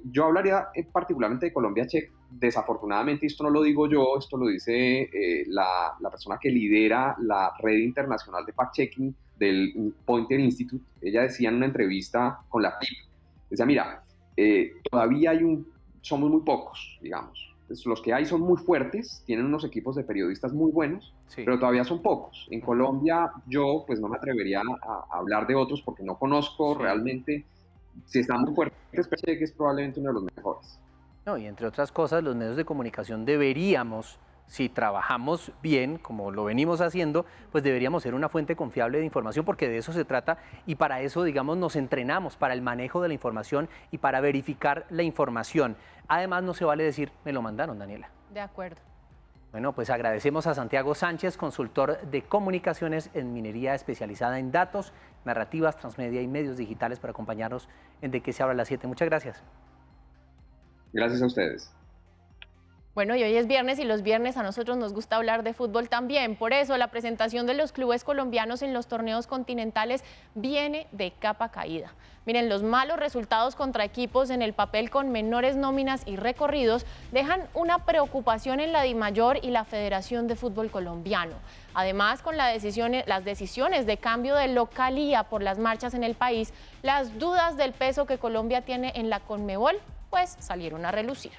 yo hablaría particularmente de Colombia Check. Desafortunadamente, esto no lo digo yo, esto lo dice la persona que lidera la red internacional de fact-checking del Poynter Institute. Ella decía en una entrevista con la FIP, decía, mira, todavía somos muy pocos, digamos. Entonces, los que hay son muy fuertes, tienen unos equipos de periodistas muy buenos, sí, pero todavía son pocos. En Colombia yo pues no me atrevería a hablar de otros porque no conozco realmente. Si están muy fuertes, que es probablemente uno de los mejores. No, y entre otras cosas, los medios de comunicación deberíamos, si trabajamos bien, como lo venimos haciendo, pues deberíamos ser una fuente confiable de información, porque de eso se trata, y para eso, digamos, nos entrenamos, para el manejo de la información y para verificar la información. Además, no se vale decir, me lo mandaron, Daniela. De acuerdo. Bueno, pues agradecemos a Santiago Sánchez, consultor de comunicaciones en minería especializada en datos, narrativas, transmedia y medios digitales, por acompañarnos en De qué se habla a las 7. Muchas gracias. Gracias a ustedes. Bueno, y hoy es viernes y los viernes a nosotros nos gusta hablar de fútbol también. Por eso la presentación de los clubes colombianos en los torneos continentales viene de capa caída. Miren, los malos resultados contra equipos en el papel con menores nóminas y recorridos dejan una preocupación en la DIMAYOR y la Federación de Fútbol Colombiano. Además, con las decisiones de cambio de localía por las marchas en el país, las dudas del peso que Colombia tiene en la Conmebol, pues salieron a relucir.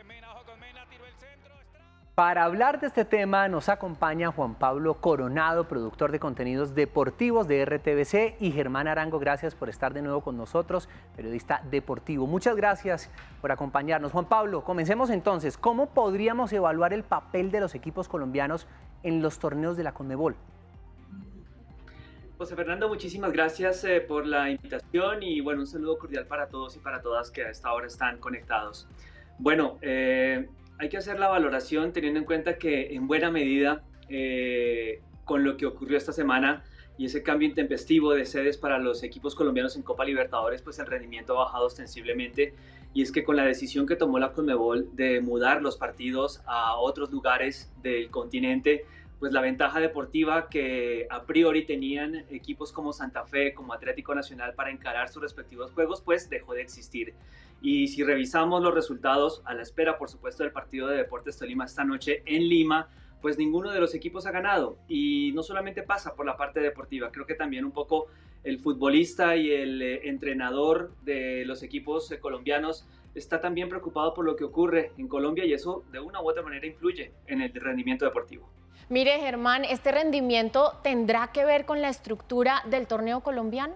Mena, ojo con Mena, tiro Para hablar de este tema nos acompaña Juan Pablo Coronado, productor de contenidos deportivos de RTVC, y Germán Arango, gracias por estar de nuevo con nosotros, periodista deportivo. Muchas gracias por acompañarnos. Juan Pablo, comencemos entonces. ¿Cómo podríamos evaluar el papel de los equipos colombianos en los torneos de la Conmebol? José Fernando, muchísimas gracias por la invitación y bueno, un saludo cordial para todos y para todas que a esta hora están conectados. Bueno, hay que hacer la valoración teniendo en cuenta que en buena medida con lo que ocurrió esta semana y ese cambio intempestivo de sedes para los equipos colombianos en Copa Libertadores, pues el rendimiento ha bajado ostensiblemente, y es que con la decisión que tomó la Conmebol de mudar los partidos a otros lugares del continente, pues la ventaja deportiva que a priori tenían equipos como Santa Fe, como Atlético Nacional para encarar sus respectivos juegos, pues dejó de existir. Y si revisamos los resultados, a la espera por supuesto del partido de Deportes Tolima esta noche en Lima, pues ninguno de los equipos ha ganado. Y no solamente pasa por la parte deportiva, creo que también un poco el futbolista y el entrenador de los equipos colombianos está también preocupado por lo que ocurre en Colombia, y eso de una u otra manera influye en el rendimiento deportivo. Mire, Germán, ¿este rendimiento tendrá que ver con la estructura del torneo colombiano?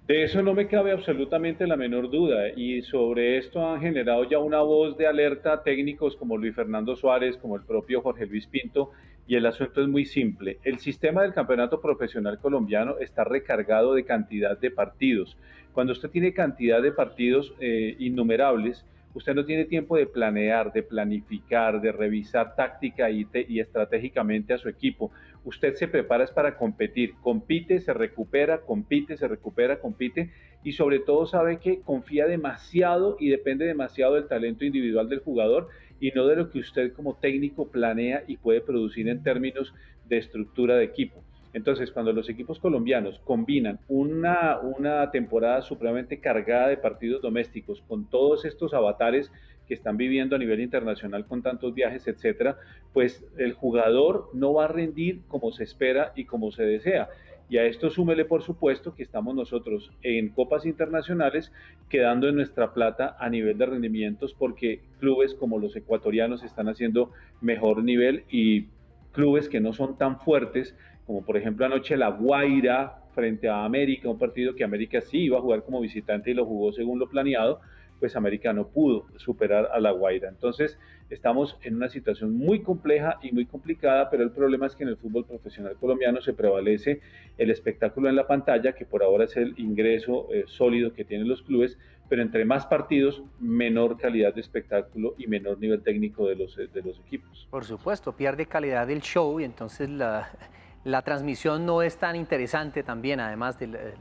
De eso no me cabe absolutamente la menor duda, y sobre esto han generado ya una voz de alerta técnicos como Luis Fernando Suárez, como el propio Jorge Luis Pinto, y el asunto es muy simple. El sistema del campeonato profesional colombiano está recargado de cantidad de partidos. Cuando usted tiene cantidad de partidos innumerables, usted no tiene tiempo de planear, de planificar, de revisar táctica y estratégicamente a su equipo. Usted se prepara es para competir, compite, se recupera, compite, se recupera, compite, y sobre todo sabe que confía demasiado y depende demasiado del talento individual del jugador y no de lo que usted como técnico planea y puede producir en términos de estructura de equipo. Entonces, cuando los equipos colombianos combinan una temporada supremamente cargada de partidos domésticos con todos estos avatares que están viviendo a nivel internacional con tantos viajes, etcétera, pues el jugador no va a rendir como se espera y como se desea. Y a esto súmele, por supuesto, que estamos nosotros en copas internacionales quedando en nuestra plata a nivel de rendimientos, porque clubes como los ecuatorianos están haciendo mejor nivel, y clubes que no son tan fuertes, como por ejemplo anoche La Guaira frente a América, un partido que América sí iba a jugar como visitante y lo jugó según lo planeado, pues América no pudo superar a La Guaira. Entonces estamos en una situación muy compleja y muy complicada, pero el problema es que en el fútbol profesional colombiano se prevalece el espectáculo en la pantalla, que por ahora es el ingreso sólido que tienen los clubes, pero entre más partidos, menor calidad de espectáculo y menor nivel técnico de los equipos. Por supuesto, pierde calidad del show y entonces la transmisión no es tan interesante también, además de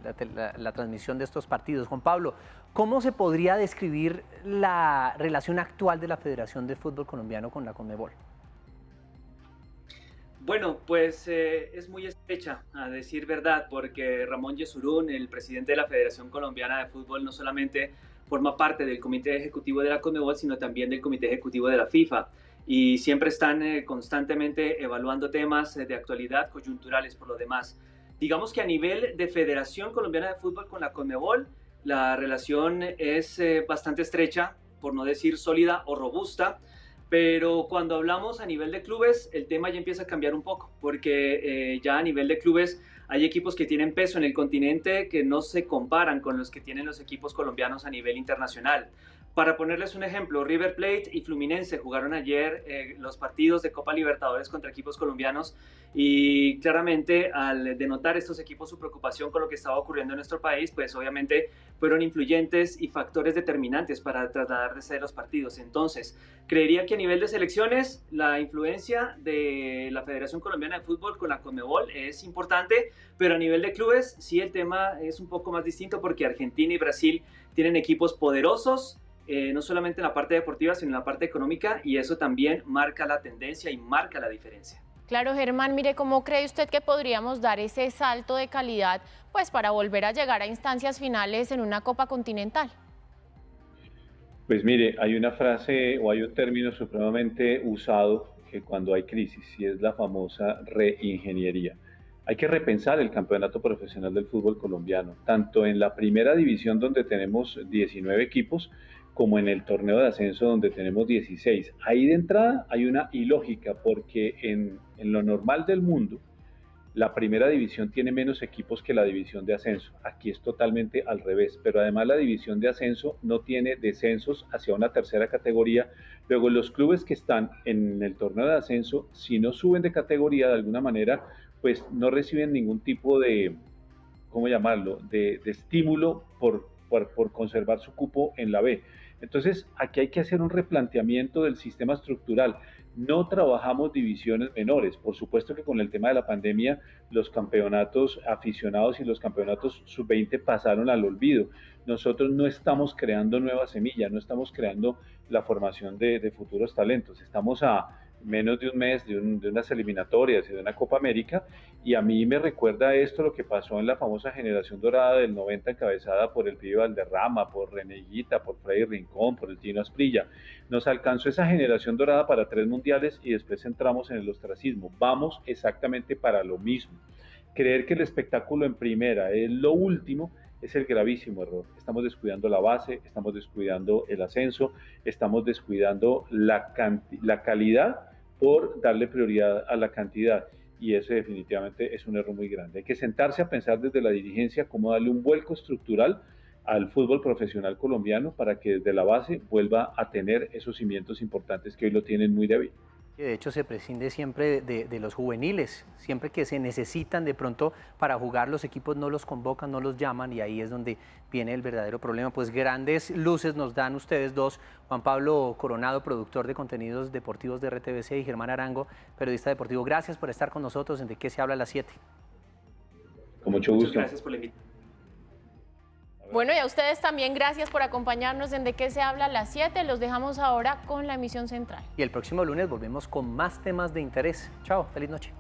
la transmisión de estos partidos. Juan Pablo, ¿cómo se podría describir la relación actual de la Federación de Fútbol Colombiano con la Conmebol? Bueno, pues es muy estrecha, a decir verdad, porque Ramón Yesurún, el presidente de la Federación Colombiana de Fútbol, no solamente forma parte del Comité Ejecutivo de la Conmebol, sino también del Comité Ejecutivo de la FIFA. Y siempre están constantemente evaluando temas de actualidad coyunturales por lo demás. Digamos que a nivel de Federación Colombiana de Fútbol con la Conmebol, la relación es bastante estrecha, por no decir sólida o robusta, pero cuando hablamos a nivel de clubes, el tema ya empieza a cambiar un poco, porque ya a nivel de clubes hay equipos que tienen peso en el continente que no se comparan con los que tienen los equipos colombianos a nivel internacional. Para ponerles un ejemplo, River Plate y Fluminense jugaron ayer los partidos de Copa Libertadores contra equipos colombianos, y claramente al denotar estos equipos su preocupación con lo que estaba ocurriendo en nuestro país, pues obviamente fueron influyentes y factores determinantes para trasladarse de los partidos. Entonces, creería que a nivel de selecciones la influencia de la Federación Colombiana de Fútbol con la Conmebol es importante, pero a nivel de clubes sí el tema es un poco más distinto, porque Argentina y Brasil tienen equipos poderosos, no solamente en la parte deportiva, sino en la parte económica, y eso también marca la tendencia y marca la diferencia. Claro, Germán, mire, ¿cómo cree usted que podríamos dar ese salto de calidad pues para volver a llegar a instancias finales en una Copa Continental? Pues mire, hay una frase o hay un término supremamente usado que cuando hay crisis, y es la famosa reingeniería. Hay que repensar el campeonato profesional del fútbol colombiano, tanto en la primera división, donde tenemos 19 equipos, como en el torneo de ascenso donde tenemos 16. Ahí de entrada hay una ilógica, porque en lo normal del mundo, la primera división tiene menos equipos que la división de ascenso. Aquí es totalmente al revés, pero además la división de ascenso no tiene descensos hacia una tercera categoría. Luego los clubes que están en el torneo de ascenso, si no suben de categoría de alguna manera, pues no reciben ningún tipo de, ¿cómo llamarlo?, de estímulo por conservar su cupo en la B. Entonces, aquí hay que hacer un replanteamiento del sistema estructural. No trabajamos divisiones menores. Por supuesto que con el tema de la pandemia, los campeonatos aficionados y los campeonatos sub-20 pasaron al olvido. Nosotros no estamos creando nuevas semillas, no estamos creando la formación de futuros talentos. Estamos a menos de un mes de unas eliminatorias y de una Copa América, y a mí me recuerda esto lo que pasó en la famosa generación dorada del 90 encabezada por el Pibe Valderrama, por René Higuita, por Freddy Rincón, por el Tino Asprilla. Nos alcanzó esa generación dorada para 3 mundiales y después entramos en el ostracismo. Vamos exactamente para lo mismo. Creer que el espectáculo en primera es lo último es el gravísimo error. Estamos descuidando la base, estamos descuidando el ascenso, estamos descuidando la calidad por darle prioridad a la cantidad, y eso definitivamente es un error muy grande. Hay que sentarse a pensar desde la dirigencia cómo darle un vuelco estructural al fútbol profesional colombiano para que desde la base vuelva a tener esos cimientos importantes que hoy lo tienen muy débil. De hecho, se prescinde siempre de los juveniles, siempre que se necesitan de pronto para jugar, los equipos no los convocan, no los llaman, y ahí es donde viene el verdadero problema. Pues grandes luces nos dan ustedes dos, Juan Pablo Coronado, productor de contenidos deportivos de RTVC, y Germán Arango, periodista deportivo. Gracias por estar con nosotros en De Qué Se Habla a las 7. Con mucho gusto. Muchas gracias por la invitación. Bueno, y a ustedes también gracias por acompañarnos en De Qué Se Habla a las 7. Los dejamos ahora con la emisión central. Y el próximo lunes volvemos con más temas de interés. Chao, feliz noche.